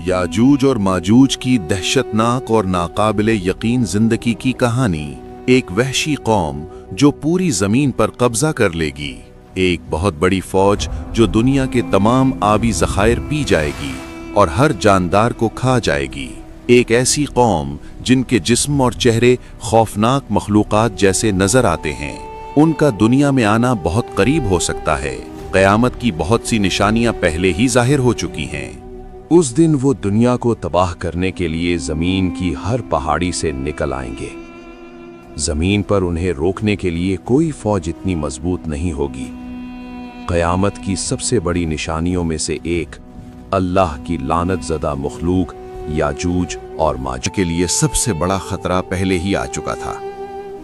याजूज और माजूज की दहशतनाक और नाकाबिले यकीन जिंदगी की कहानी। एक वहशी कौम जो पूरी जमीन पर कब्जा कर लेगी। एक बहुत बड़ी फौज जो दुनिया के तमाम आबी ज़खायर पी जाएगी और हर जानदार को खा जाएगी। एक ऐसी कौम जिनके जिस्म और चेहरे खौफनाक मखलूक़ात जैसे नजर आते हैं। उनका दुनिया में आना बहुत करीब हो सकता है। क़यामत की बहुत सी निशानियां पहले ही जाहिर हो चुकी हैं। उस दिन वो दुनिया को तबाह करने के लिए जमीन की हर पहाड़ी से निकल आएंगे। जमीन पर उन्हें रोकने के लिए कोई फौज इतनी मजबूत नहीं होगी। क़यामत की सबसे बड़ी निशानियों में से एक अल्लाह की लानत ज़दा मखलूक याजूज और माजूज के लिए सबसे बड़ा खतरा पहले ही आ चुका था,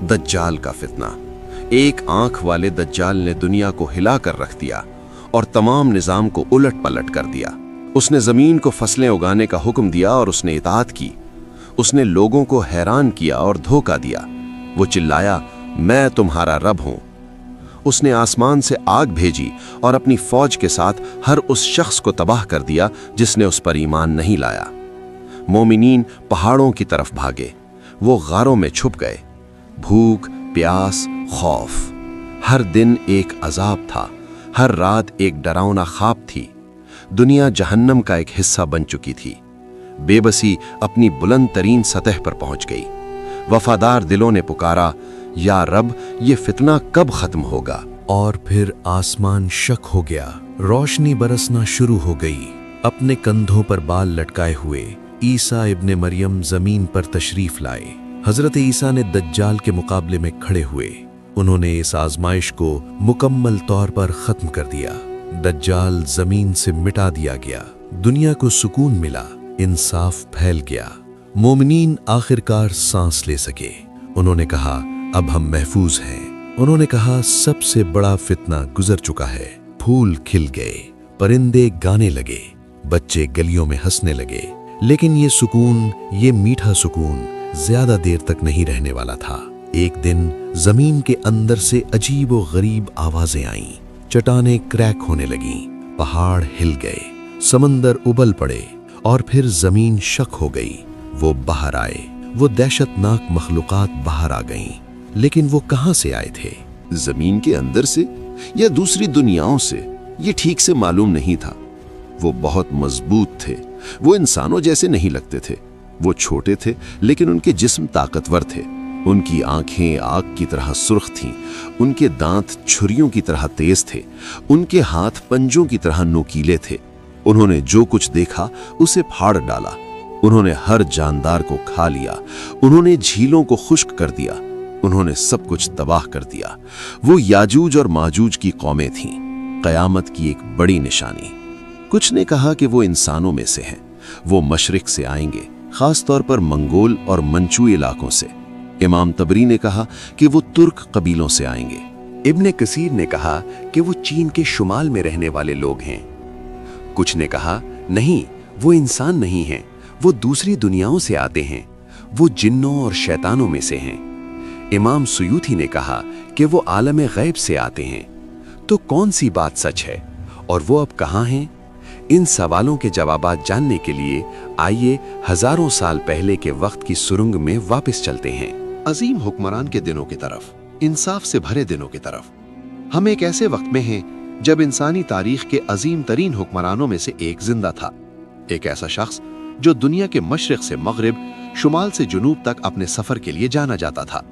दज्जाल का फितना। एक आंख वाले दज्जाल ने दुनिया को हिला कर रख दिया और तमाम निज़ाम को उलट पलट कर दिया। उसने ज़मीन को फसलें उगाने का हुक्म दिया और उसने इताअत की। उसने लोगों को हैरान किया और धोखा दिया। वो चिल्लाया, मैं तुम्हारा रब हूं। उसने आसमान से आग भेजी और अपनी फौज के साथ हर उस शख्स को तबाह कर दिया जिसने उस पर ईमान नहीं लाया। मोमिनीन पहाड़ों की तरफ भागे, वो गारों में छुप गए। भूख, प्यास, खौफ, हर दिन एक अजाब था, हर रात एक डरावना ख्वाब थी। दुनिया जहन्नम का एक हिस्सा बन चुकी थी। बेबसी अपनी बुलंद तरीन सतह पर पहुंच गई। वफादार दिलों ने पुकारा, या रब, ये फितना कब खत्म होगा? और फिर आसमान शक हो गया, रोशनी बरसना शुरू हो गई। अपने कंधों पर बाल लटकाए हुए ईसा इब्ने मरियम जमीन पर तशरीफ लाए। हजरत ईसा ने दज्जाल के मुकाबले में खड़े हुए। उन्होंने इस आजमाइश को मुकम्मल तौर पर खत्म कर दिया। दज्जाल जमीन से मिटा दिया गया। दुनिया को सुकून मिला, इंसाफ फैल गया। मोमिनीन आखिरकार सांस ले सके। उन्होंने कहा, अब हम महफूज हैं। उन्होंने कहा, सबसे बड़ा फितना गुजर चुका है। फूल खिल गए, परिंदे गाने लगे, बच्चे गलियों में हंसने लगे। लेकिन ये सुकून, ये मीठा सुकून ज्यादा देर तक नहीं रहने वाला था। एक दिन जमीन के अंदर से अजीब व गरीब आवाजें आईं। चट्टानें क्रैक होने लगीं, पहाड़ हिल गए, समंदर उबल पड़े और फिर जमीन शक हो गई। वो बाहर आए, वो दहशतनाक मखलूक़ात बाहर आ गईं। लेकिन वो कहां से आए थे? जमीन के अंदर से या दूसरी दुनियाओं से, ये ठीक से मालूम नहीं था। वो बहुत मजबूत थे। वो इंसानों जैसे नहीं लगते थे। वो छोटे थे लेकिन उनके जिस्म ताकतवर थे। उनकी आंखें आग की तरह सुर्ख थीं। उनके दांत छुरियों की तरह तेज थे। उनके हाथ पंजों की तरह नोकीले थे। उन्होंने जो कुछ देखा उसे फाड़ डाला। उन्होंने हर जानदार को खा लिया। उन्होंने झीलों को खुश्क कर दिया। उन्होंने सब कुछ तबाह कर दिया। वो याजूज और माजूज की कौमें थीं, क़यामत की एक बड़ी निशानी। कुछ ने कहा कि वो इंसानों में से हैं। वो मशरिक से आएंगे, खास तौर पर मंगोल और मंचू इलाकों से। इमाम तबरी ने कहा कि वो तुर्क कबीलों से आएंगे। इब्ने कसीर ने कहा कि वो चीन के शुमाल में रहने वाले लोग हैं। कुछ ने कहा, नहीं, वो इंसान नहीं हैं, वो दूसरी दुनियाओं से आते हैं, वो जिन्नों और शैतानों में से हैं। इमाम सुयूती ने कहा कि वो आलम गैब से आते हैं। तो कौन सी बात सच है और वो अब कहाँ हैं? इन सवालों के जवाबात जानने के लिए आइए हजारों साल पहले के वक्त की सुरंग में वापस चलते हैं। अजीम हुक्मरान के दिनों की तरफ, इंसाफ से भरे दिनों की तरफ। हम एक ऐसे वक्त में हैं जब इंसानी तारीख के अजीम तरीन हुक्मरानों में से एक जिंदा था। एक ऐसा शख्स जो दुनिया के मशरिक से मगरिब, शुमाल से जुनूब तक अपने सफर के लिए जाना जाता था।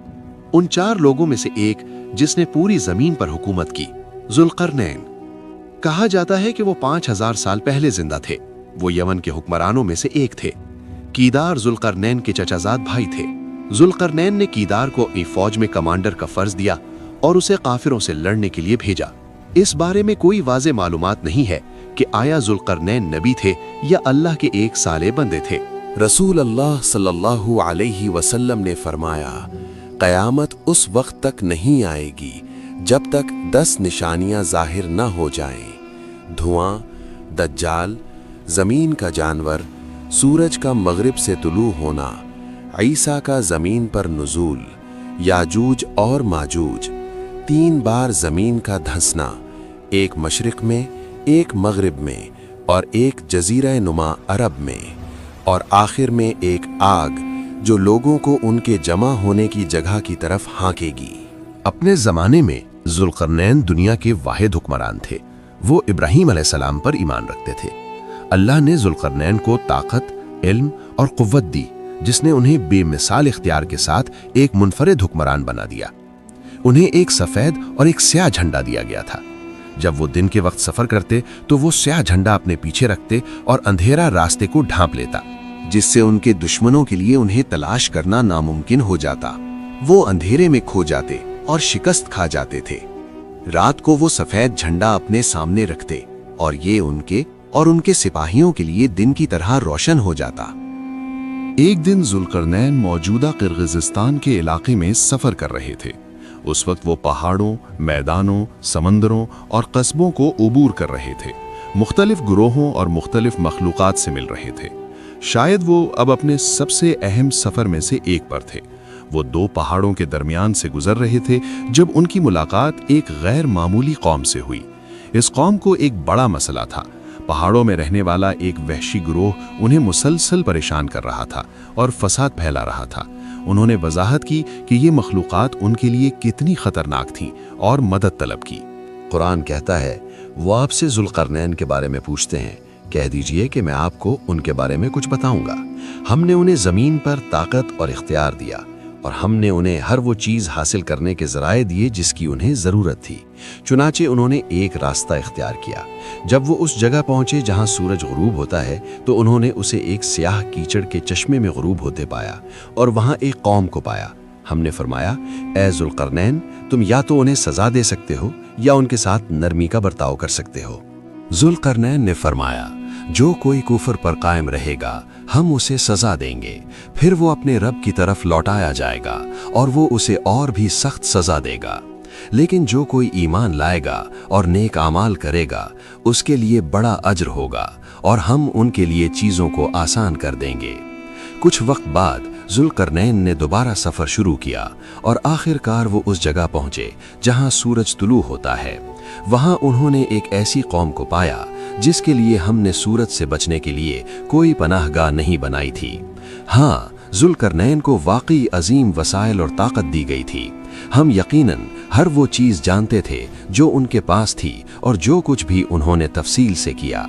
उन 4 लोगों में से एक जिसने पूरी जमीन पर हुकूमत की, जुल्करनैन। कहा जाता है कि वो 5000 साल पहले जिंदा थे। वो यमन के हुक्मरानों में से एक थे। कीदार जुल्करनैन के चचाजाद भाई थे। जुल्करनैन ने कीदार को अपनी फौज में कमांडर का फर्ज दिया और उसे काफिरों से लड़ने के लिए भेजा। इस बारे में कोई वाज़े मालूमात नहीं है कि आया जुल्करनैन नबी थे या अल्लाह के एक साले बंदे थे। रसूल अल्लाह सल्लल्लाहु अलैहि वसल्लम ने फरमाया, क़यामत उस वक्त तक नहीं आएगी जब तक 10 निशानियां जाहिर न हो जाएं। धुआं, दज्जाल, जमीन का जानवर, सूरज का मगरिब से तुलू होना, ईसा का जमीन पर नुज़ूल, याजूज और माजूज, 3 बार जमीन का धंसना, एक मशरिक में, एक मगरिब में और एक जजीरा नुमा अरब में। और आखिर में एक आग जो लोगों को उनके जमा होने की जगह की तरफ हाँकेगी। अपने जमाने में जुल्करनैन दुनिया के वाहिद हुक्मरान थे। वो इब्राहीम अलैहिस्सलाम पर ईमान रखते थे। अल्लाह ने जुल्करनैन को ताकत, इल्म और कुव्वत दी, जिसने उन्हें बेमिसाल इख्तियार के साथ एक मुनफरिद हुक्मरान बना दिया। उन्हें एक सफेद और एक स्याह झंडा दिया गया था। जब वो दिन के वक्त सफर करते तो वो स्याह झंडा अपने पीछे रखते और अंधेरा रास्ते को ढांप लेता, जिससे उनके दुश्मनों के लिए उन्हें तलाश करना नामुमकिन हो जाता। वो अंधेरे में खो जाते और शिकस्त खा जाते थे। रात को वो सफेद झंडा अपने सामने रखते और ये उनके और उनके सिपाहियों के लिए दिन की तरह रोशन हो जाता। एक दिन जुल्करनैन मौजूदा किर्गिज़स्तान के इलाके में सफर कर रहे थे। उस वक्त वो पहाड़ों, मैदानों, समंदरों और कस्बों को उबूर कर रहे थे। मुख्तलिफ गुरोहों और मुख्तलिफ मखलूक़ात से मिल रहे थे। शायद वो अब अपने सबसे अहम सफर में से एक पर थे। वो दो पहाड़ों के दरमियान से गुजर रहे थे जब उनकी मुलाकात एक गैर मामूली कौम से हुई। इस कौम को एक बड़ा मसला था। पहाड़ों में रहने वाला एक वहशी गिरोह उन्हें मुसलसल परेशान कर रहा था और फसाद फैला रहा था। उन्होंने वजाहत की कि ये मखलूक़ात उनके लिए कितनी खतरनाक थीं और मदद तलब की। कुरान कहता है, वो आपसे जुल्करनैन के बारे में पूछते हैं, कह दीजिए कि मैं आपको उनके बारे में कुछ बताऊंगा। हमने उन्हें ज़मीन पर ताकत और इख्तियार दिया और हमने उन्हें हर वो चीज़ हासिल करने के ज़राए दिए जिसकी उन्हें ज़रूरत थी। चुनाचे उन्होंने एक रास्ता इख्तियार किया। जब वो उस जगह पहुंचे जहां सूरज गुरूब होता है तो उन्होंने उसे एक स्याह कीचड़ के चश्मे में गुरूब होते पाया और वहां एक कौम को पाया। हमने फरमाया, ए जुल्करनैन, तुम या तो उन्हें सजा दे सकते हो या उनके साथ नरमी का बर्ताव कर सकते हो। जुल्करनैन ने फरमाया, जो कोई कुफर पर कायम रहेगा हम उसे सजा देंगे, फिर वो अपने रब की तरफ लौटाया जाएगा और वो उसे और भी सख्त सजा देगा। लेकिन जो कोई ईमान लाएगा और नेक आमाल करेगा उसके लिए बड़ा अज्र होगा और हम उनके लिए चीज़ों को आसान कर देंगे। कुछ वक्त बाद जुल्करनैन ने दोबारा सफ़र शुरू किया और आखिरकार वो उस जगह पहुँचे जहाँ सूरज तुलू होता है। वहाँ उन्होंने एक ऐसी कौम को पाया जिसके लिए हमने सूरज से बचने के लिए कोई पनाहगाह नहीं बनाई थी। हाँ, जुल्करनैन को वाकई अजीम वसाइल और ताकत दी गई थी। हम यकीनन हर वो चीज़ जानते थे जो उनके पास थी और जो कुछ भी उन्होंने तफसील से किया।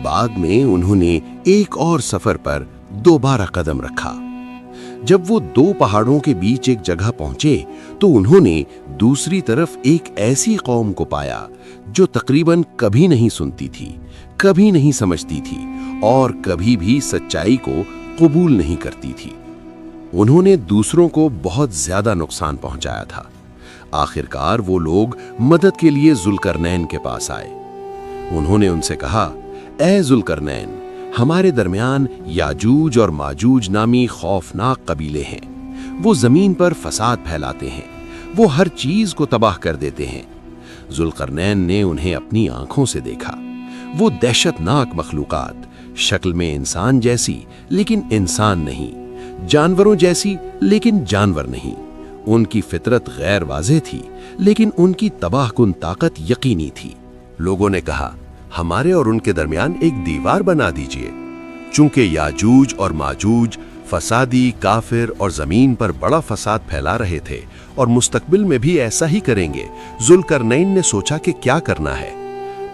बाद में उन्होंने एक और सफ़र पर दोबारा कदम रखा। जब वो दो पहाड़ों के बीच एक जगह पहुंचे तो उन्होंने दूसरी तरफ एक ऐसी कौम को पाया जो तकरीबन कभी नहीं सुनती थी, कभी नहीं समझती थी और कभी भी सच्चाई को कबूल नहीं करती थी। उन्होंने दूसरों को बहुत ज्यादा नुकसान पहुंचाया था। आखिरकार वो लोग मदद के लिए जुल्करनैन के पास आए। उन्होंने उनसे कहा, ए जुल्करनैन, हमारे दरमियान याजूज और माजूज नामी खौफनाक कबीले हैं। वो जमीन पर फसाद फैलाते हैं, वो हर चीज को तबाह कर देते हैं। जुल्करनैन ने उन्हें अपनी आंखों से देखा। वो दहशतनाक मखलूकात, शक्ल में इंसान जैसी लेकिन इंसान नहीं, जानवरों जैसी लेकिन जानवर नहीं। उनकी फितरत गैर वाज़ेह थी लेकिन उनकी तबाहकुन ताकत यकीनी थी। लोगों ने कहा, हमारे और उनके दरमियान एक दीवार बना दीजिए। चूंकि याजूज और माजूज फसादी, काफिर और जमीन पर बड़ा फसाद फैला रहे थे और मुस्तकबिल में भी ऐसा ही करेंगे, जुल्करनैन ने सोचा कि क्या करना है।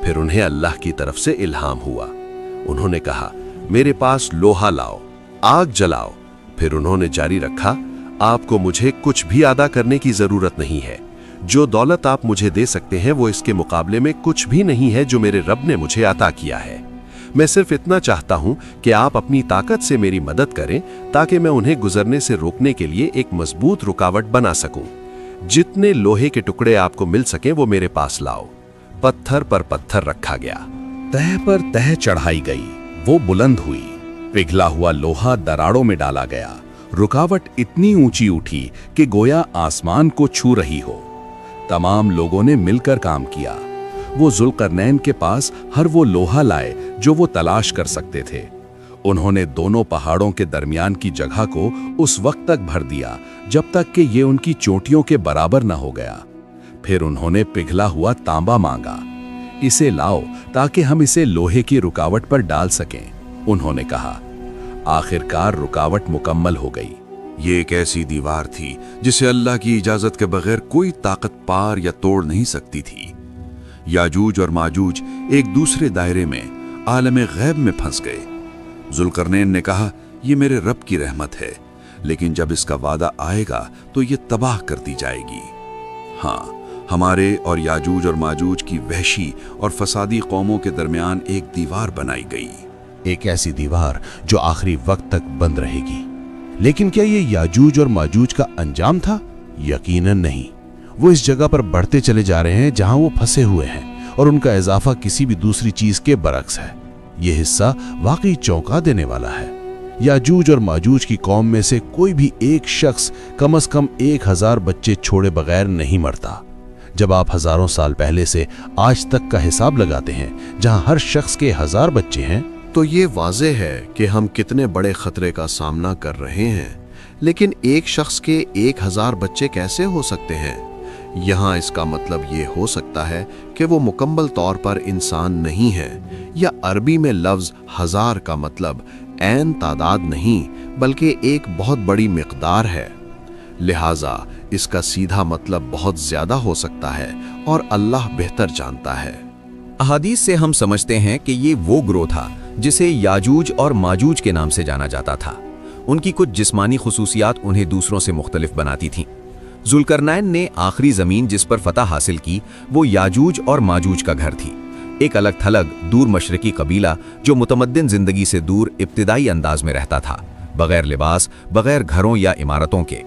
फिर उन्हें अल्लाह की तरफ से इल्हाम हुआ। उन्होंने कहा, मेरे पास लोहा लाओ, आग जलाओ। फिर उन्होंने जारी रखा, आपको मुझे कुछ भी अदा करने की जरूरत नहीं है। जो दौलत आप मुझे दे सकते हैं वो इसके मुकाबले में कुछ भी नहीं है जो मेरे रब ने मुझे अता किया है। मैं सिर्फ इतना चाहता हूं कि आप अपनी ताकत से मेरी मदद करें ताकि मैं उन्हें गुजरने से रोकने के लिए एक मजबूत रुकावट बना सकूं। जितने लोहे के टुकड़े आपको मिल सकें वो मेरे पास लाओ। पत्थर पर पत्थर रखा गया, तह पर तह चढ़ाई गई, वो बुलंद हुई। पिघला हुआ लोहा दरारों में डाला गया। रुकावट इतनी ऊंची उठी कि गोया आसमान को छू रही हो। तमाम लोगों ने मिलकर काम किया। वो जुल्करनैन के पास हर वो लोहा लाए जो वो तलाश कर सकते थे। उन्होंने दोनों पहाड़ों के दरमियान की जगह को उस वक्त तक भर दिया जब तक कि ये उनकी चोटियों के बराबर न हो गया। फिर उन्होंने पिघला हुआ तांबा मांगा, इसे लाओ ताकि हम इसे लोहे की रुकावट पर डाल सकें। उन्होंने कहा, आखिरकार रुकावट मुकम्मल हो गई। ये एक ऐसी दीवार थी जिसे अल्लाह की इजाजत के बगैर कोई ताकत पार या तोड़ नहीं सकती थी। याजूज और माजूज एक दूसरे दायरे में आलम गैब में फंस गए। जुल्करनैन ने कहा, ये मेरे रब की रहमत है, लेकिन जब इसका वादा आएगा तो ये तबाह कर दी जाएगी। हाँ, हमारे और याजूज और माजूज की वहशी और फसादी कौमों के दरमियान एक दीवार बनाई गई। एक ऐसी दीवार जो आखिरी वक्त तक बंद रहेगी। लेकिन क्या ये याजूज और माजूज का अंजाम था? यकीनन नहीं। वो इस जगह पर बढ़ते चले जा रहे हैं जहां वो फंसे हुए हैं, और उनका इजाफा किसी भी दूसरी चीज के बरक्स है। ये हिस्सा वाकई चौंका देने वाला है। याजूज और माजूज की कौम में से कोई भी एक शख्स कम से कम 1000 बच्चे छोड़े बगैर नहीं मरता। जब आप हजारों साल पहले से आज तक का हिसाब लगाते हैं, जहां हर शख्स के 1000 बच्चे हैं, तो ये वाज़ेह है कि हम कितने बड़े खतरे का सामना कर रहे हैं। लेकिन एक शख्स के 1000 बच्चे कैसे हो सकते हैं? यहाँ इसका मतलब ये हो सकता है कि वो मुकम्मल तौर पर इंसान नहीं है, या अरबी में लफ्ज़ 1000 का मतलब ऐन तादाद नहीं बल्कि एक बहुत बड़ी मिक़दार है। लिहाजा इसका सीधा मतलब बहुत ज़्यादा हो सकता है और अल्लाह बेहतर जानता है। अहादीस से हम समझते हैं कि ये वो ग्रोह था जिसे याजूज और माजूज के नाम से जाना जाता था। उनकी कुछ जिस्मानी खुसूसियात उन्हें दूसरों से मुख्तलिफ बनाती थीं। जुल्करनैन ने आखिरी ज़मीन जिस पर फतह हासिल की वो याजूज और माजूज का घर थी, एक अलग थलग दूर मशरकी कबीला जो मुतमद्दिन ज़िंदगी से दूर इब्तिदाई अंदाज में रहता था, बगैर लिबास, बगैर घरों या इमारतों के।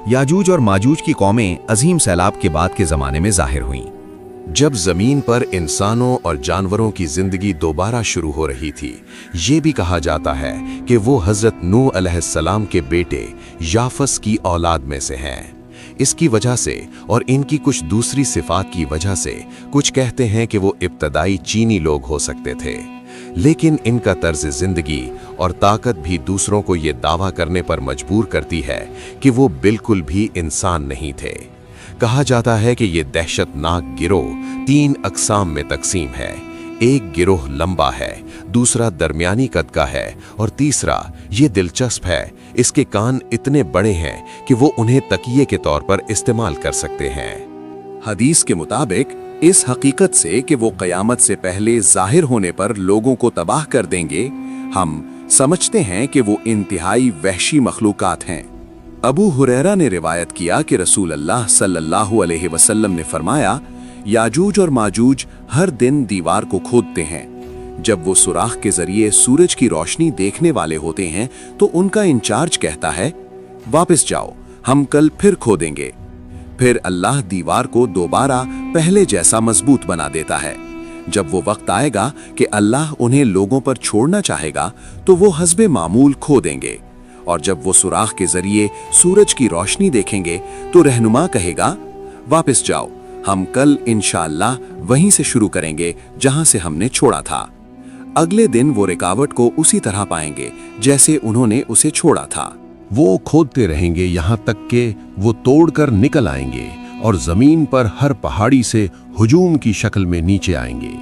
याजूज और माजूज की कौमें अजीम सैलाब के बाद के ज़माने में ज़ाहिर हुईं। जब जमीन पर इंसानों और जानवरों की जिंदगी दोबारा शुरू हो रही थी, ये भी कहा जाता है कि वो हजरत नूह अलैहिस्सलाम के बेटे याफस की औलाद में से हैं। इसकी वजह से और इनकी कुछ दूसरी सिफात की वजह से कुछ कहते हैं कि वो इब्तदाई चीनी लोग हो सकते थे, लेकिन इनका तर्ज जिंदगी और ताकत भी दूसरों को ये दावा करने पर मजबूर करती है कि वो बिल्कुल भी इंसान नहीं थे। कहा जाता है कि ये दहशतनाक गिरोह 3 अक़साम में तकसीम है। एक गिरोह लंबा है, दूसरा दरमियानी कद का है और तीसरा, ये दिलचस्प है, इसके कान इतने बड़े हैं कि वो उन्हें तकिए के तौर पर इस्तेमाल कर सकते हैं। हदीस के मुताबिक इस हकीकत से कि वो क़यामत से पहले ज़ाहिर होने पर लोगों को तबाह कर देंगे, हम समझते हैं कि वो इंतहाई वहशी मखलूकात हैं। अबू हुरैरा ने रिवायत किया कि रसूल अल्लाह सल्लल्लाहु अलैहि वसल्लम ने फरमाया, याजूज और माजूज हर दिन दीवार को खोदते हैं। जब वो सुराख के जरिए सूरज की रोशनी देखने वाले होते हैं तो उनका इंचार्ज कहता है, वापस जाओ, हम कल फिर खोदेंगे। फिर अल्लाह दीवार को दोबारा पहले जैसा मजबूत बना देता है। जब वो वक्त आएगा कि अल्लाह उन्हें लोगों पर छोड़ना चाहेगा तो वो हस्बे मामूल खोदेंगे, और जब वो सुराख के जरिए सूरज की रोशनी देखेंगे तो रहनुमा कहेगा, वापस जाओ, हम कल इंशाअल्लाह वहीं से शुरू करेंगे जहां से हमने छोड़ा था। अगले दिन वो रुकावट को उसी तरह पाएंगे जैसे उन्होंने उसे छोड़ा था। वो खोदते रहेंगे यहां तक कि वो तोड़कर निकल आएंगे और जमीन पर हर पहाड़ी से हुजूम की शक्ल में नीचे आएंगे।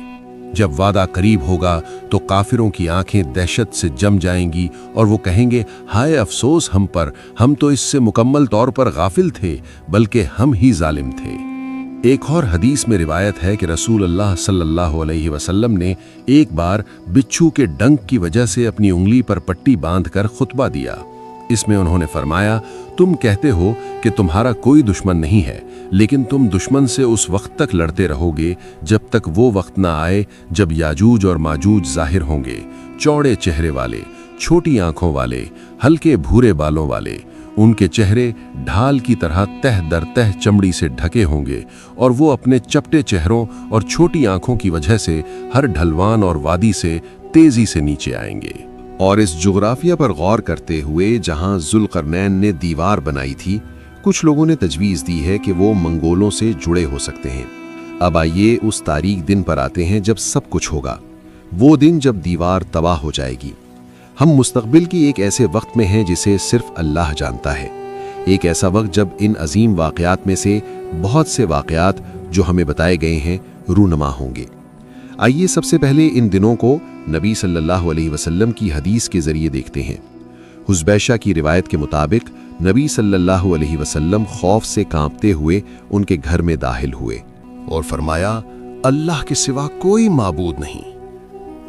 जब वादा करीब होगा तो काफिरों की आंखें दहशत से जम जाएंगी और वो कहेंगे, हाय अफसोस हम पर, हम तो इससे मुकम्मल तौर पर गाफिल थे, बल्कि हम ही जालिम थे। एक और हदीस में रिवायत है कि रसूल अल्लाह सल्लल्लाहु अलैहि वसल्लम ने एक बार बिच्छू के डंक की वजह से अपनी उंगली पर पट्टी बांधकर खुतबा दिया। इसमें उन्होंने फरमाया, तुम कहते हो कि तुम्हारा कोई दुश्मन नहीं है, लेकिन तुम दुश्मन से उस वक्त तक लड़ते रहोगे जब तक वो वक्त ना आए जब याजूज और माजूज जाहिर होंगे, चौड़े चेहरे वाले, छोटी आंखों वाले, हल्के भूरे बालों वाले। उनके चेहरे ढाल की तरह तह दर तह चमड़ी से ढके होंगे और वो अपने चपटे चेहरों और छोटी आंखों की वजह से हर ढलवान और वादी से तेजी से नीचे आएंगे। और इस जुग्राफिया पर गौर करते हुए जहां जुल्करनैन ने दीवार बनाई थी, कुछ लोगों ने तजवीज़ दी है कि वो मंगोलों से जुड़े हो सकते हैं। अब आइए उस तारीख दिन पर आते हैं जब सब कुछ होगा, वो दिन जब दीवार तबाह हो जाएगी। हम मुस्तकबिल की एक ऐसे वक्त में हैं जिसे सिर्फ अल्लाह जानता है। एक ऐसा वक्त जब इन अजीम वाक़यात में से बहुत से वाक़यात जो हमें बताए गए हैं रूनमा होंगे। आइए सबसे पहले इन दिनों को नबी सल्लल्लाहु अलैहि वसल्लम की हदीस के ज़रिए देखते हैं। हुज़बैशा की रिवायत के मुताबिक नबी सल्लल्लाहु अलैहि वसल्लम खौफ से कांपते हुए उनके घर में दाखिल हुए और फरमाया, अल्लाह के सिवा कोई माबूद नहीं।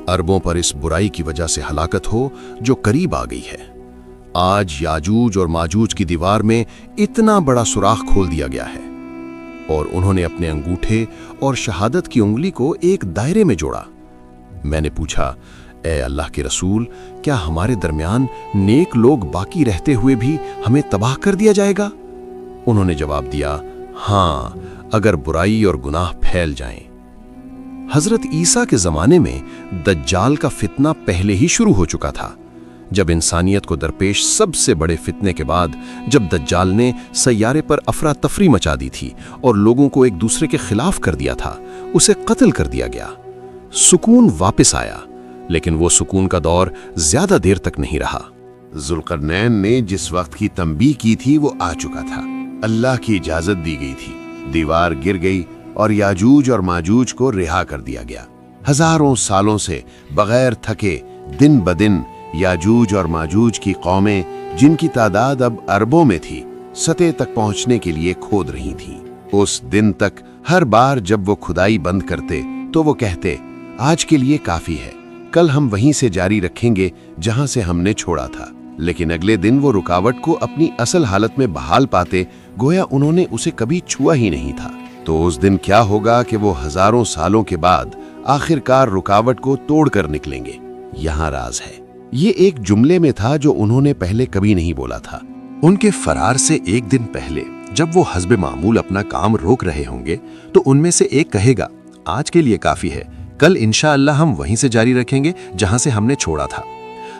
अरबों पर इस बुराई की वजह से हलाकत हो जो करीब आ गई है। आज याजूज और माजूज की दीवार में इतना बड़ा सुराख खोल दिया गया है। और उन्होंने अपने अंगूठे और शहादत की उंगली को एक दायरे में जोड़ा। मैंने पूछा, ए अल्लाह के रसूल, क्या हमारे दरमियान नेक लोग बाकी रहते हुए भी हमें तबाह कर दिया जाएगा? उन्होंने जवाब दिया, हाँ, अगर बुराई और गुनाह फैल जाएं। हजरत ईसा के जमाने में दज्जाल का फितना पहले ही शुरू हो चुका था। जब इंसानियत को दरपेश सबसे बड़े फितने के बाद जब दज्जाल ने सैयारे पर अफरा तफरी मचा दी थी और लोगों को एक दूसरे के खिलाफ कर दिया था, उसे कत्ल कर दिया गया। सुकून वापस आया, लेकिन वो सुकून का दौर ज्यादा देर तक नहीं रहा। जुल्करनैन ने जिस वक्त की तंबीह की थी वो आ चुका था। अल्लाह की इजाजत दी गई थी, दीवार गिर गई और याजूज और माजूज को रिहा कर दिया गया। हजारों सालों से बगैर थके दिन ब दिन याजूज और माजूज की कौमें, जिनकी तादाद अब अरबों में थी, सतह तक पहुंचने के लिए खोद रही थीं। उस दिन तक हर बार जब वो खुदाई बंद करते तो वो कहते, आज के लिए काफी है, कल हम वहीं से जारी रखेंगे जहां से हमने छोड़ा था। लेकिन अगले दिन वो रुकावट को अपनी असल हालत में बहाल पाते, गोया उन्होंने उसे कभी छुआ ही नहीं था। तो उस दिन क्या होगा कि वो हजारों सालों के बाद आखिरकार रुकावट को तोड़कर निकलेंगे। यहाँ राज है। ये एक जुमले में था जो उन्होंने पहले कभी नहीं बोला था। उनके फरार से एक दिन पहले जब वो हस्बे मामूल अपना काम रोक रहे होंगे तो उनमें से एक कहेगा, आज के लिए काफी है, कल इंशाअल्लाह हम वहीं से जारी रखेंगे जहां से हमने छोड़ा था।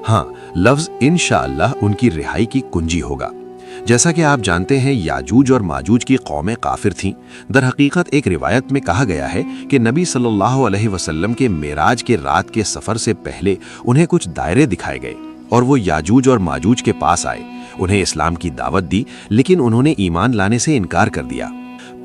हाँ, लफ्ज इंशाअल्लाह उनकी रिहाई की कुंजी होगा। जैसा कि आप जानते हैं, याजूज और माजूज की कौमें काफिर थीं। दर हकीकत एक रिवायत में कहा गया है कि नबी सल्लल्लाहु अलैहि वसल्लम के मेराज के रात के सफर से पहले उन्हें कुछ दायरे दिखाए गए और वो याजूज और माजूज के पास आए, उन्हें इस्लाम की दावत दी, लेकिन उन्होंने ईमान लाने से इनकार कर दिया।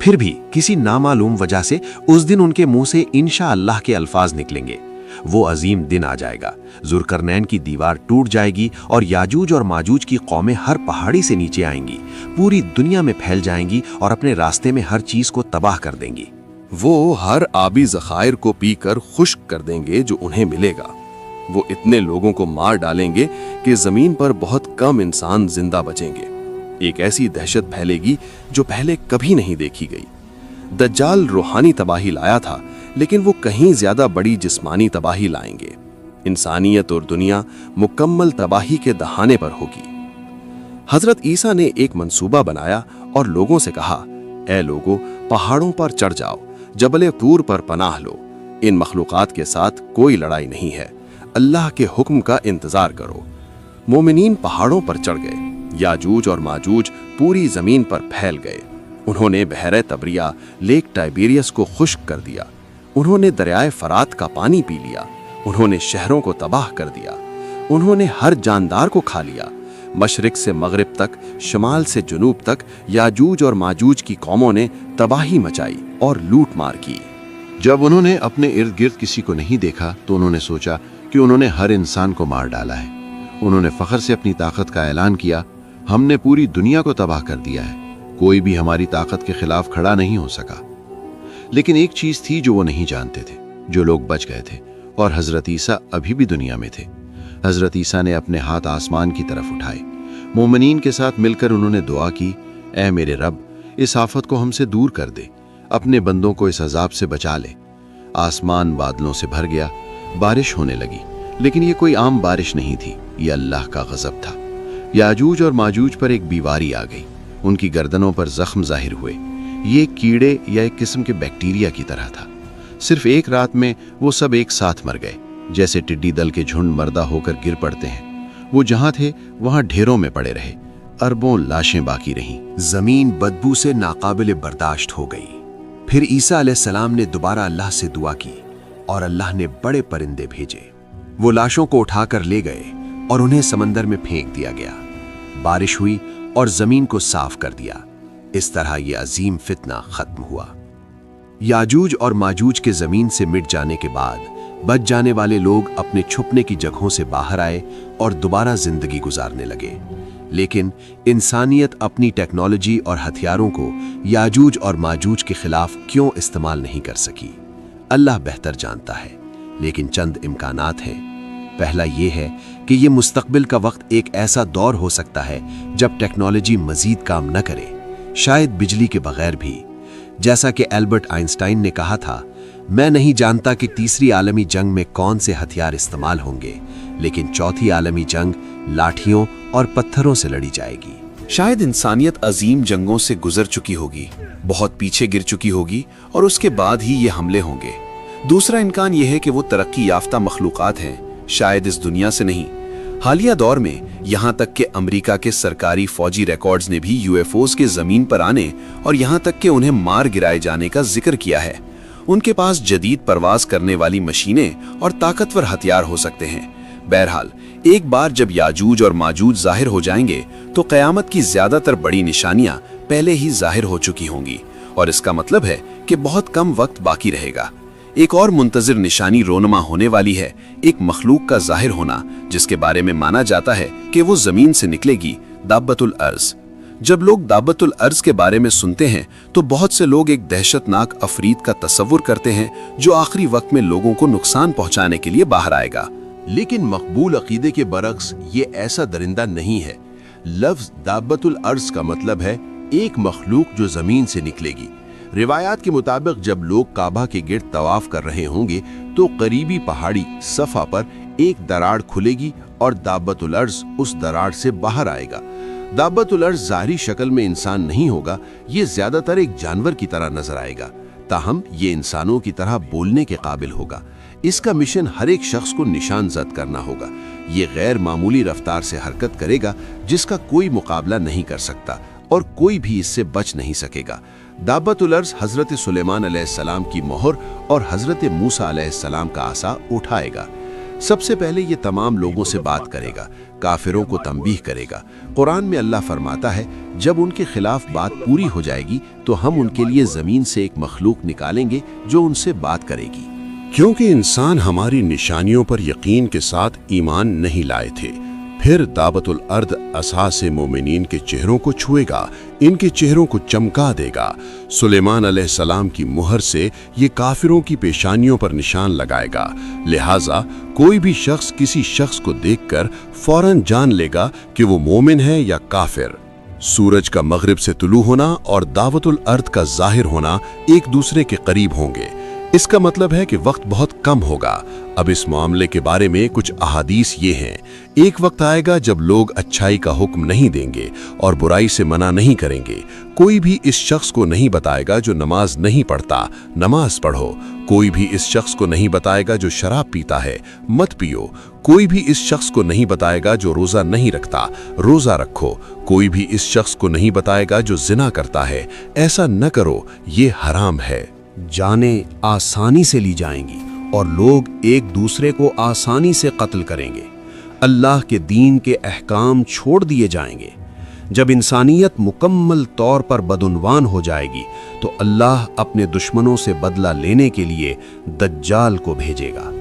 फिर भी किसी नामालूम वजह से उस दिन उनके मुंह से इंशाअल्लाह के अल्फाज निकलेंगे। वो अजीम दिन आ जाएगा, जुल्करनैन की दीवार टूट जाएगी और याजूज और माजूज की कौमें हर पहाड़ी से नीचे आएंगी, पूरी दुनिया में फैल जाएंगी और अपने रास्ते में हर चीज को तबाह कर देंगी। वो हर आबी ज़खायर को पीकर खुश्क कर देंगे जो उन्हें मिलेगा। वो इतने लोगों को मार डालेंगे कि जमीन पर बहुत कम इंसान जिंदा बचेंगे। एक ऐसी दहशत फैलेगी जो पहले कभी नहीं देखी गई। दज्जाल रूहानी तबाही लाया था, लेकिन वो कहीं ज्यादा बड़ी जिस्मानी तबाही लाएंगे। इंसानियत और दुनिया मुकम्मल तबाही के दहाने पर होगी। हजरत ईसा ने एक मंसूबा बनाया और लोगों से कहा, ए लोगों, पहाड़ों पर चढ़ जाओ, जबल तूर पर पनाह लो। इन मखलूकात के साथ कोई लड़ाई नहीं है, अल्लाह के हुक्म का इंतजार करो। मोमिनीन पहाड़ों पर चढ़ गए। याजूज और माजूज पूरी जमीन पर फैल गए। उन्होंने बहरे तबरिया, लेक टाइबेरियस को खुश्क कर दिया। उन्होंने दरियाए फरात का पानी पी लिया। उन्होंने शहरों को तबाह कर दिया। उन्होंने हर जानदार को खा लिया। मशरिक से मगरिब तक, शमाल से जुनूब तक याजूज और माजूज की कौमों ने तबाही मचाई और लूट मार की। जब उन्होंने अपने इर्द गिर्द किसी को नहीं देखा तो उन्होंने सोचा कि उन्होंने हर इंसान को मार डाला है। उन्होंने फख्र से अपनी ताकत का ऐलान किया, हमने पूरी दुनिया को तबाह कर दिया है, कोई भी हमारी ताकत के खिलाफ खड़ा नहीं हो सका। लेकिन एक चीज थी जो वो नहीं जानते थे, जो लोग बच गए थे और हजरत ईसा अभी भी दुनिया में थे। हजरत ईसा ने अपने हाथ आसमान की तरफ उठाए। मोमिनीन के साथ मिलकर उन्होंने दुआ की, ऐ मेरे रब, इस आफत को हमसे दूर कर दे, अपने बंदों को इस अजाब से बचा ले। आसमान बादलों से भर गया, बारिश होने लगी, लेकिन ये कोई आम बारिश नहीं थी, ये अल्लाह का गजब था। याजूज और माजूज पर एक बीमारी आ गई। उनकी गर्दनों पर जख्म जाहिर हुए। ये कीड़े या एक किस्म के बैक्टीरिया की तरह था। सिर्फ एक रात में वो सब एक साथ मर गए, जैसे टिड्डी दल के झुंड मर्दा होकर गिर पड़ते हैं। वो जहां थे वहां ढेरों में पड़े रहे। अरबों लाशें बाकी रहीं। जमीन बदबू से नाकाबिले बर्दाश्त हो गई। फिर ईसा अलैहिस्सलाम ने दोबारा अल्लाह से दुआ की और अल्लाह ने बड़े परिंदे भेजे। वो लाशों को उठाकर ले गए और उन्हें समंदर में फेंक दिया गया। बारिश हुई और जमीन को साफ कर दिया। इस तरह यह अजीम फितना खत्म हुआ। याजूज और माजूज के जमीन से मिट जाने के बाद बच जाने वाले लोग अपने छुपने की जगहों से बाहर आए और दोबारा जिंदगी गुजारने लगे। लेकिन इंसानियत अपनी टेक्नोलॉजी और हथियारों को याजूज और माजूज के खिलाफ क्यों इस्तेमाल नहीं कर सकी? अल्लाह बेहतर जानता है, लेकिन चंद इम्कानात हैं। पहला ये है कि ये मुस्तकबिल का वक्त एक ऐसा दौर हो सकता है जब टेक्नोलॉजी मजीद काम न करे, शायद बिजली के बगैर भी। जैसा कि एल्बर्ट आइंस्टाइन ने कहा था, मैं नहीं जानता कि तीसरी आलमी जंग में कौन से हथियार इस्तेमाल होंगे, लेकिन चौथी आलमी जंग लाठियों और पत्थरों से लड़ी जाएगी। शायद इंसानियत अजीम जंगों से गुजर चुकी होगी, बहुत पीछे गिर चुकी होगी और उसके बाद ही ये हमले होंगे। दूसरा इम्कान यह है कि वो तरक्की याफ्ता मखलूक़ात हैं, शायद इस दुनिया से नहीं। हालिया दौर में यहाँ तक कि अमेरिका के सरकारी फौजी रिकॉर्ड्स ने भी यूएफओज के ज़मीन पर आने और यहाँ तक कि उन्हें मार गिराए जाने का जिक्र किया है। उनके पास जदीद परवाज करने वाली मशीनें और ताकतवर हथियार हो सकते हैं। बहरहाल, एक बार जब याजूज और माजूज जाहिर हो जाएंगे तो क़यामत की ज़्यादातर बड़ी निशानियां पहले ही जाहिर हो चुकी होंगी, और इसका मतलब है कि बहुत कम वक्त बाकी रहेगा। एक और मुंतज़िर निशानी रोनमा होने वाली है, एक मखलूक का जाहिर होना, जिसके बारे में माना जाता है कि वो ज़मीन से निकलेगी, दाब्बतुल अर्ज़। जब लोग दाब्बतुल अर्ज़ के बारे में सुनते हैं तो बहुत से लोग एक दहशतनाक अफरीद का तसव्वुर करते हैं जो आखिरी वक्त में लोगों को नुकसान पहुंचाने के लिए बाहर आएगा। लेकिन मकबूल अकीदे के बरक्स ये ऐसा दरिंदा नहीं है। लफ्ज़ दाब्बतुल अर्ज़ का मतलब है एक मखलूक जो ज़मीन से निकलेगी। रिवायात के मुताबिक जब लोग काबा के गिर्द तवाफ कर रहे होंगे तो करीबी पहाड़ी सफ़ा पर एक दरार खुलेगी और दाब्बतुल अर्ज़ उस दरार से बाहर आएगा। दाब्बतुल अर्ज़ ज़ाहिरी शक्ल में इंसान नहीं होगा, ये ज़्यादातर एक जानवर की तरह नजर आएगा, ताहम ये इंसानों की तरह बोलने के काबिल होगा। इसका मिशन हर एक शख्स को निशान ज़द करना होगा। ये गैर मामूली रफ्तार से हरकत करेगा जिसका कोई मुकाबला नहीं कर सकता और कोई भी इससे बच नहीं सकेगा। दाब्बतुल अर्ज़ हज़रत सुलेमान अलैहिस्सलाम की मोहर और हज़रत मूसा अलैहिस्सलाम का आसा उठाएगा। सबसे पहले ये तमाम लोगों से बात करेगा, काफिरों को तंबीह करेगा। कुरान में अल्लाह फरमाता है, जब उनके खिलाफ बात पूरी हो जाएगी तो हम उनके लिए ज़मीन से एक मखलूक निकालेंगे जो उनसे बात करेगी। क्योंकि इंसान हमारी निशानियों पर यकीन के साथ ईमान नहीं लाए थे। फिर दाबतुल अर्द असा से मोमिनीन के चेहरों को छुएगा, इनके चेहरों को चमका देगा। सुलेमान अलैहिस्सलाम की मुहर से ये काफिरों की पेशानियों पर निशान लगाएगा। लिहाजा कोई भी शख्स किसी शख्स को देखकर फौरन जान लेगा कि वो मोमिन है या काफिर। सूरज का मगरिब से तुलू होना और दावतुल अर्द का जाहिर होना एक दूसरे के करीब होंगे। इसका मतलब है कि वक्त बहुत कम होगा। अब इस मामले के बारे में कुछ अहादीस ये हैं। एक वक्त आएगा जब लोग अच्छाई का हुक्म नहीं देंगे और बुराई से मना नहीं करेंगे। कोई भी इस शख्स को नहीं बताएगा जो नमाज नहीं पढ़ता, नमाज पढ़ो। कोई भी इस शख्स को नहीं बताएगा जो शराब पीता है, मत पियो। कोई भी इस शख्स को नहीं बताएगा जो रोजा नहीं रखता, रोजा रखो। कोई भी इस शख्स को नहीं बताएगा जो जिना करता है, ऐसा न करो, ये हराम है। जानें आसानी से ली जाएंगी और लोग एक दूसरे को आसानी से कत्ल करेंगे। अल्लाह के दीन के अहकाम छोड़ दिए जाएंगे। जब इंसानियत मुकम्मल तौर पर बदउनवान हो जाएगी तो अल्लाह अपने दुश्मनों से बदला लेने के लिए दज्जाल को भेजेगा।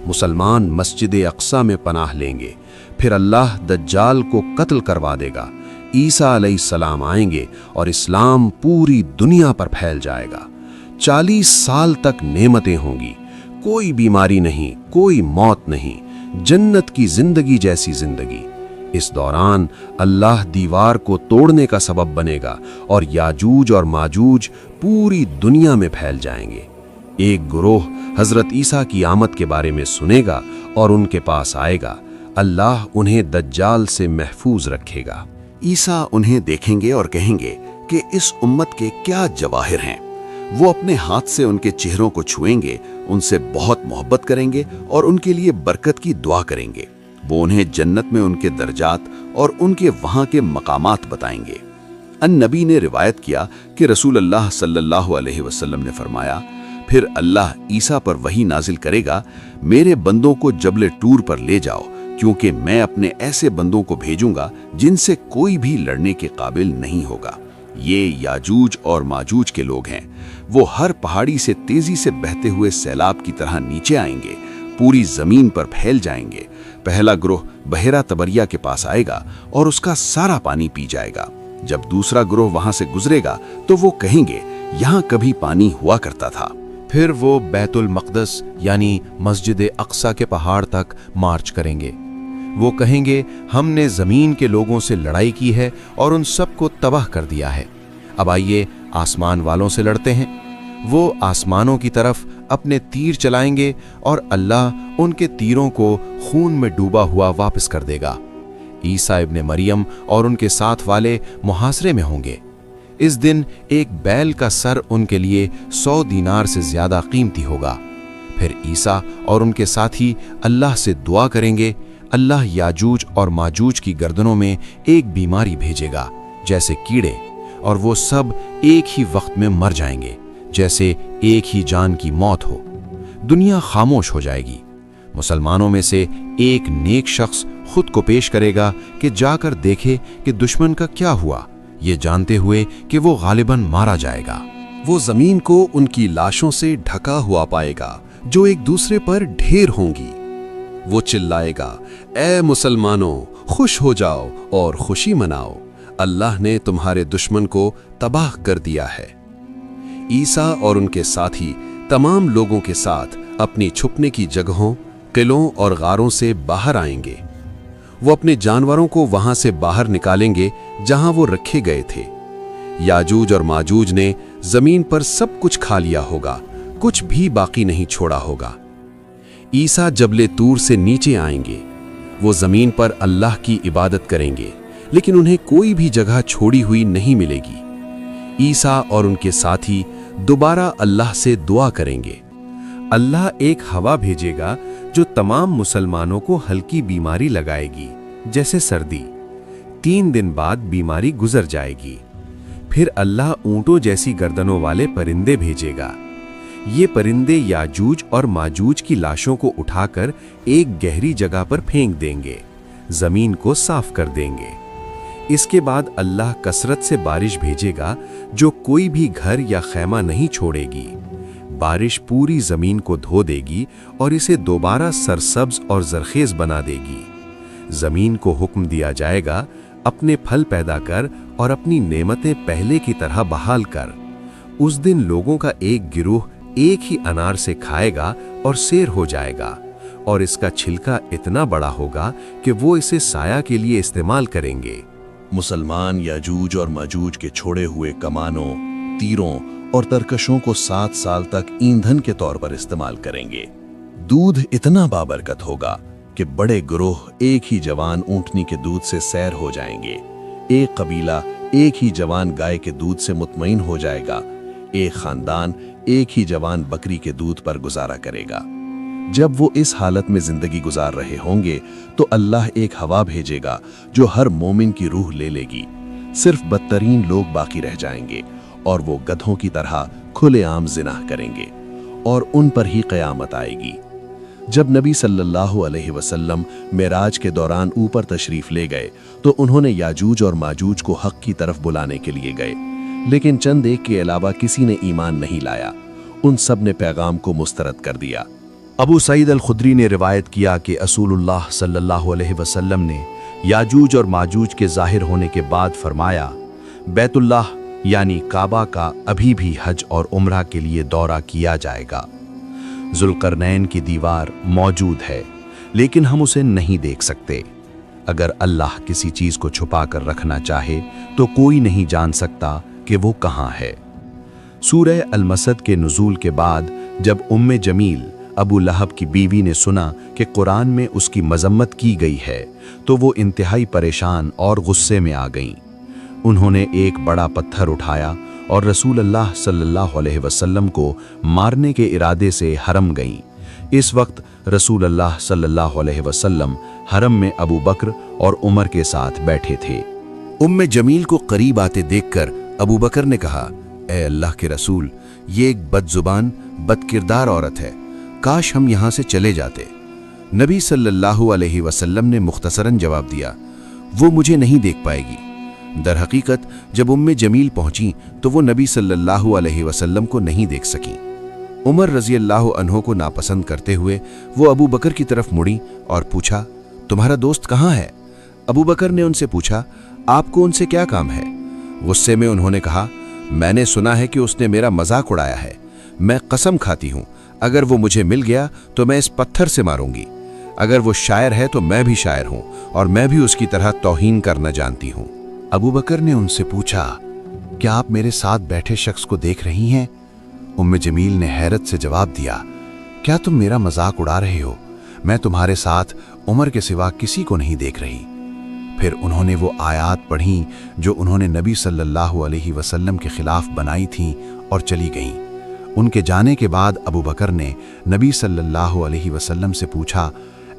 मुसलमान मस्जिद अक्सा में पनाह लेंगे, फिर अल्लाह दज्जाल को कत्ल करवा देगा। ईसा अलैहिस्सलाम आएंगे और इस्लाम पूरी दुनिया पर फैल जाएगा। 40 साल तक नेमतें होंगी, कोई बीमारी नहीं, कोई मौत नहीं, जन्नत की जिंदगी जैसी जिंदगी। इस दौरान अल्लाह दीवार को तोड़ने का सबब बनेगा और याजूज और माजूज पूरी दुनिया में फैल जाएंगे। एक गुरोह हजरत ईसा की आमद के बारे में सुनेगा और उनके पास आएगा। अल्लाह उन्हें दज्जाल से महफूज रखेगा। ईसा उन्हें देखेंगे और कहेंगे कि इस उम्मत के क्या जवाहिर हैं। वो अपने हाथ से उनके चेहरों को छुएंगे, उनसे बहुत मोहब्बत करेंगे और उनके लिए बरकत की दुआ करेंगे। वो उन्हें जन्नत में उनके दर्जात और उनके वहाँ के मकामात बताएंगे। अन-नबी ने रिवायत किया कि रसूल अल्लाह सल्लल्लाहु अलैहि वसल्लम ने फरमाया, फिर अल्लाह ईसा पर वही नाजिल करेगा, मेरे बंदों को जबले टूर पर ले जाओ, क्योंकि मैं अपने ऐसे बंदों को भेजूंगा जिनसे कोई भी लड़ने के काबिल नहीं होगा। ये याजूज और माजूज के लोग हैं। वो हर पहाड़ी से तेजी से बहते हुए सैलाब की तरह नीचे आएंगे, पूरी जमीन पर फैल जाएंगे। पहला ग्रोह बहेरा तबरिया के पास आएगा और उसका सारा पानी पी जाएगा। जब दूसरा ग्रोह वहां से गुजरेगा तो वो कहेंगे, यहाँ कभी पानी हुआ करता था। फिर वो बैतुल मक़दस यानी मस्जिद अक्सा के पहाड़ तक मार्च करेंगे। वो कहेंगे, हमने ज़मीन के लोगों से लड़ाई की है और उन सब को तबाह कर दिया है। अब आइए आसमान वालों से लड़ते हैं। वो आसमानों की तरफ अपने तीर चलाएंगे और अल्लाह उनके तीरों को खून में डूबा हुआ वापस कर देगा। ईसा इब्ने मरियम और उनके साथ वाले मुहासरे में होंगे। इस दिन एक बैल का सर उनके लिए 100 दीनार से ज्यादा कीमती होगा। फिर ईसा और उनके साथी अल्लाह से दुआ करेंगे, अल्लाह याजूज और माजूज की गर्दनों में एक बीमारी भेजेगा जैसे कीड़े, और वो सब एक ही वक्त में मर जाएंगे जैसे एक ही जान की मौत हो। दुनिया खामोश हो जाएगी। मुसलमानों में से एक नेक शख्स खुद को पेश करेगा कि जाकर देखे कि दुश्मन का क्या हुआ, ये जानते हुए कि वो गालिबन मारा जाएगा। वो जमीन को उनकी लाशों से ढका हुआ पाएगा जो एक दूसरे पर ढेर होंगी। वो चिल्लाएगा, ए मुसलमानों, खुश हो जाओ और खुशी मनाओ, अल्लाह ने तुम्हारे दुश्मन को तबाह कर दिया है। ईसा और उनके साथी तमाम लोगों के साथ अपनी छुपने की जगहों, किलों और गारों से बाहर आएंगे। वो अपने जानवरों को वहां से बाहर निकालेंगे जहां वो रखे गए थे। याजूज और माजूज ने जमीन पर सब कुछ खा लिया होगा, कुछ भी बाकी नहीं छोड़ा होगा। ईसा जबले तूर से नीचे आएंगे। वो जमीन पर अल्लाह की इबादत करेंगे, लेकिन उन्हें कोई भी जगह छोड़ी हुई नहीं मिलेगी। ईसा और उनके साथी दोबारा अल्लाह से दुआ करेंगे। अल्लाह एक हवा भेजेगा जो तमाम मुसलमानों को हल्की बीमारी लगाएगी जैसे सर्दी। 3 दिन बाद बीमारी गुजर जाएगी। फिर अल्लाह ऊंटों जैसी गर्दनों वाले परिंदे भेजेगा। ये परिंदे याजूज और माजूज की लाशों को उठाकर एक गहरी जगह पर फेंक देंगे, जमीन को साफ कर देंगे। इसके बाद अल्लाह कसरत से बारिश भेजेगा जो कोई भी घर या खैमा नहीं छोड़ेगी। बारिश पूरी जमीन को धो देगी और इसे दोबारा सरसब्ज और जरखेज बना देगी। जमीन को हुक्म दिया जाएगा, अपने फल पैदा कर और अपनी नेमतें पहले की तरह बहाल कर। उस दिन लोगों का एक गिरोह एक ही अनार से खाएगा और सेर हो जाएगा, और इसका छिलका इतना बड़ा होगा कि वो इसे साया के लिए इस्तेमाल करेंगे। मुसलमान याजूज और माजूज के छोड़े हुए कमानों, तीरों और तरकशों को 7 साल तक ईंधन के तौर पर इस्तेमाल करेंगे। दूध इतना बाबरकत होगा कि बड़े गिरोह एक ही जवान ऊंटनी के दूध से सैर हो जाएंगे। एक कबीला एक ही जवान गाय के दूध से मुतमईन हो जाएगा। एक खानदान एक ही जवान बकरी के दूध पर गुजारा करेगा। जब वो इस हालत में जिंदगी गुजार रहे होंगे तो अल्लाह एक हवा भेजेगा जो हर मोमिन की रूह ले लेगी। सिर्फ बदतरीन लोग बाकी रह जाएंगे और वो गधों की तरह खुलेआम जिनाह करेंगे, और उन पर ही क़यामत आएगी। जब नबी सल्लल्लाहु अलैहि वसल्लम मेराज के दौरान ऊपर तशरीफ ले गए तो उन्होंने याजूज और माजूज को हक की तरफ बुलाने के लिए गए, लेकिन चंद एक के अलावा किसी ने ईमान नहीं लाया। उन सब ने पैगाम को मुस्तरद कर दिया। अबू सईद अल-खुदरी ने रिवायत किया कि रसूलुल्लाह सल्लल्लाहु अलैहि वसल्लम ने याजूज और माजूज के जाहिर होने के बाद फरमाया, बैतुल्लाह यानी काबा का अभी भी हज और उम्रा के लिए दौरा किया जाएगा। जुल्करनैन की दीवार मौजूद है, लेकिन हम उसे नहीं देख सकते। अगर अल्लाह किसी चीज को छुपा कर रखना चाहे तो कोई नहीं जान सकता कि वो कहाँ है। सूरह अल-मसद के नुज़ूल के बाद जब उम्मे जमील अबू लहब की बीवी ने सुना कि कुरान में उसकी मजम्मत की गई है तो वो इंतहाई परेशान और गुस्से में आ गईं। उन्होंने एक बड़ा पत्थर उठाया और रसूल अल्लाह सल्लल्लाहु अलैहि वसल्लम को मारने के इरादे से हरम गईं। इस वक्त रसूल अल्लाह सल्लल्लाहु अलैहि वसल्लम हरम में अबू बकर और उमर के साथ बैठे थे। उम्मे जमील को करीब आते देखकर अबू बकर ने कहा, ए अल्लाह के रसूल, ये एक बदजुबान बदकिरदार औरत है, काश हम यहाँ से चले जाते। नबी सल्लल्लाहु अलैहि वसल्लम ने मुख्तसरन जवाब दिया, वो मुझे नहीं देख पाएगी। दर हकीकत जब उम्मे जमील पहुंची तो वो नबी सल्लल्लाहु अलैहि वसल्लम को नहीं देख सकी। उमर रजी अल्लाह अन्हो को नापसंद करते हुए वो अबू बकर की तरफ मुड़ी और पूछा, तुम्हारा दोस्त कहाँ है? अबू बकर ने उनसे पूछा, आपको उनसे क्या काम है? गुस्से में उन्होंने कहा, मैंने सुना है कि उसने मेरा मजाक उड़ाया है। मैं कसम खाती हूँ, अगर वो मुझे मिल गया तो मैं इस पत्थर से मारूंगी। अगर वो शायर है तो मैं भी शायर हूँ और मैं भी उसकी तरह तौहीन करना जानती हूँ। अबू बकर ने उनसे पूछा, क्या आप मेरे साथ बैठे शख्स को देख रही हैं? उम्मे जमील ने हैरत से जवाब दिया, क्या तुम मेरा मजाक उड़ा रहे हो? मैं तुम्हारे साथ उमर के सिवा किसी को नहीं देख रही। फिर उन्होंने वो आयात पढ़ी जो उन्होंने नबी सल्लल्लाहु अलैहि वसल्लम के खिलाफ बनाई थीं और चली गईं। उनके जाने के बाद अबू बकर ने नबी सल्लल्लाहु अलैहि वसल्लम से पूछा,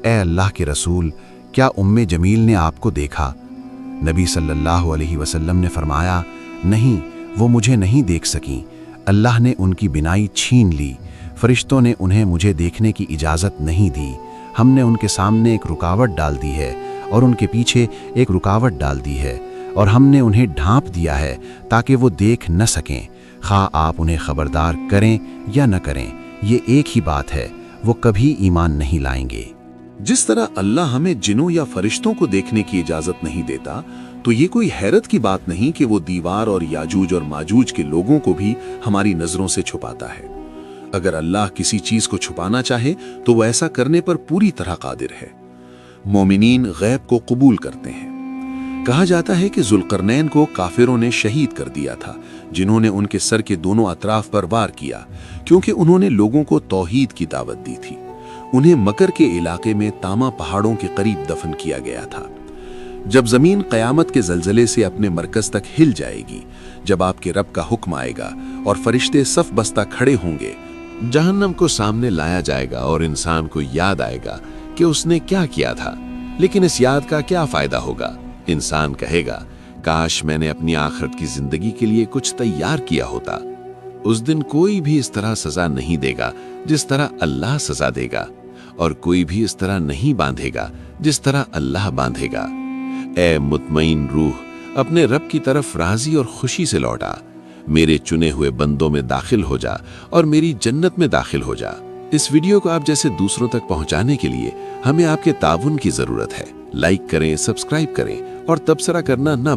ए अल्लाह के रसूल, क्या उम्मे जमील ने आपको देखा? नबी सल्लल्लाहु अलैहि वसल्लम ने फरमाया, नहीं, वो मुझे नहीं देख सकीं। अल्लाह ने उनकी बिनाई छीन ली। फरिश्तों ने उन्हें मुझे देखने की इजाज़त नहीं दी। हमने उनके सामने एक रुकावट डाल दी है और उनके पीछे एक रुकावट डाल दी है और हमने उन्हें ढांप दिया है ताकि वो देख न सकें। खा आप उन्हें खबरदार करें या न करें, ये एक ही बात है, वो कभी ईमान नहीं लाएंगे। जिस तरह अल्लाह हमें जिनों या फरिश्तों को देखने की इजाजत नहीं देता, तो ये कोई हैरत की बात नहीं कि वो दीवार और याजूज और माजूज के लोगों को भी हमारी नजरों से छुपाता है। अगर अल्लाह किसी चीज को छुपाना चाहे तो वो ऐसा करने पर पूरी तरह कादिर है। मोमिनीन गैब को कबूल करते हैं। कहा जाता है कि जुल्करनैन को काफिरों ने शहीद कर दिया था, जिन्होंने उनके सर के दोनों अतराफ पर वार किया, क्योंकि उन्होंने लोगों को तौहीद की दावत दी थी। उन्हें मकर के इलाके में तामा पहाड़ों के करीब दफन किया गया था। जब जमीन कयामत के जलजले से अपने मरकज तक हिल जाएगी, जब आपके रब का हुक्म आएगा और फरिश्ते सफ बस्ता खड़े होंगे, जहन्नम को सामने लाया जाएगा और इंसान को याद आएगा कि उसने क्या किया था। लेकिन इस याद का क्या फायदा होगा? इंसान कहेगा, काश मैंने अपनी आखिरत की जिंदगी के लिए कुछ तैयार किया होता। उस दिन कोई भी इस तरह सजा नहीं देगा जिस तरह अल्लाह सजा देगा, और कोई भी इस तरह नहीं बांधेगा जिस तरह अल्लाह बांधेगा। ए मुतमईन रूह, अपने रब की तरफ राजी और खुशी से लौटा। मेरे चुने हुए बंदों में दाखिल हो जा और मेरी जन्नत में दाखिल हो जा। इस वीडियो को आप जैसे दूसरों तक पहुंचाने के लिए हमें आपके ताउन की जरूरत है। लाइक करें, सब्सक्राइब करें और तबसरा करना न